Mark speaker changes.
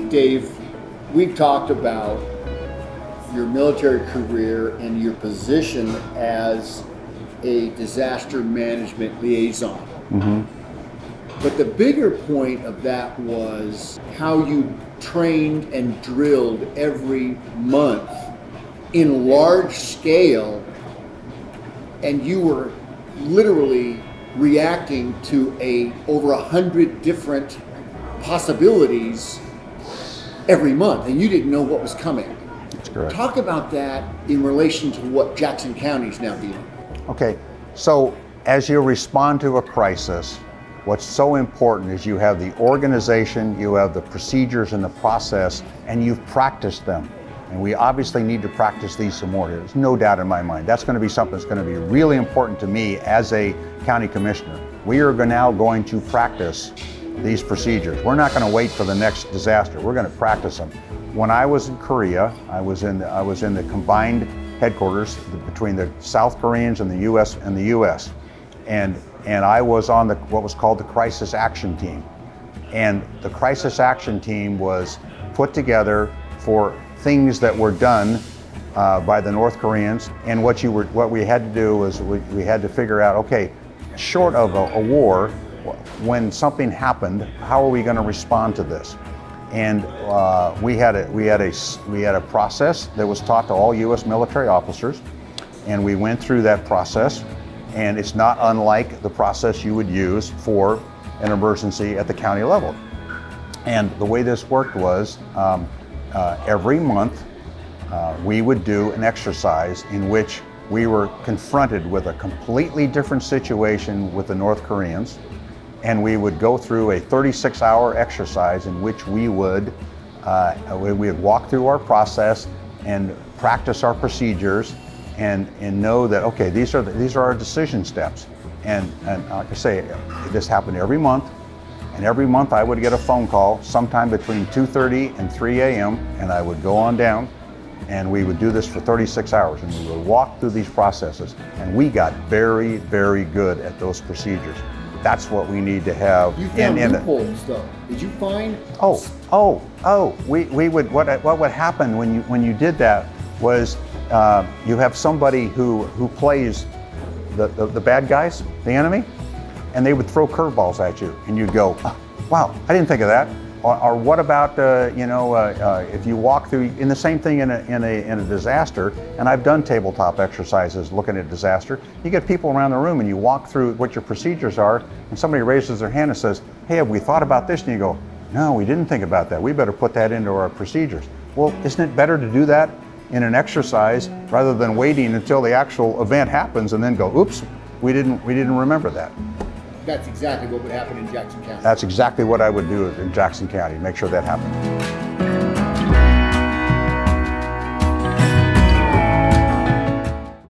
Speaker 1: Dave, we've talked about your military career and your position as a disaster management liaison.
Speaker 2: Mm-hmm.
Speaker 1: But the bigger point of that was how you trained and drilled every month in large scale, and you were literally reacting to over 100 different possibilities every month, and you didn't know what was coming.
Speaker 2: That's correct.
Speaker 1: Talk about that in relation to what Jackson County is now doing.
Speaker 2: Okay, so as you respond to a crisis, what's so important is you have the organization, you have the procedures and the process, and you've practiced them. And we obviously need to practice these some more. There's no doubt in my mind. That's going to be something that's going to be really important to me as a county commissioner. We are now going to practice these procedures. We're not going to wait for the next disaster. We're going to practice them. When I was in Korea, I was in the combined headquarters between the South Koreans and the U.S. and I was on what was called the Crisis Action Team. And the Crisis Action Team was put together for things that were done by the North Koreans. And what we had to do was we had to figure out, okay, short of a war, when something happened, how are we going to respond to this? And we had a process that was taught to all U.S. military officers, and we went through that process. And it's not unlike the process you would use for an emergency at the county level. And the way this worked was every month we would do an exercise in which we were confronted with a completely different situation with the North Koreans, and we would go through a 36-hour exercise in which we would walk through our process and practice our procedures and know that, okay, these are our decision steps. And like I say, this happened every month, and every month I would get a phone call sometime between 2:30 and 3 a.m. and I would go on down, and we would do this for 36 hours, and we would walk through these processes, and we got very, very good at those procedures. That's what we need to have.
Speaker 1: You found loopholes, though. Did you find?
Speaker 2: We would. What would happen when you did that was you have somebody who plays the bad guys, the enemy, and they would throw curveballs at you, and you'd go, oh, wow, I didn't think of that. Or what about if you walk through, in the same thing in a disaster, and I've done tabletop exercises looking at disaster, you get people around the room and you walk through what your procedures are, and somebody raises their hand and says, hey, have we thought about this? And you go, no, we didn't think about that. We better put that into our procedures. Well, isn't it better to do that in an exercise rather than waiting until the actual event happens and then go, oops, we didn't remember that.
Speaker 1: That's exactly what would happen in Jackson County.
Speaker 2: That's exactly what I would do in Jackson County, make sure that happened.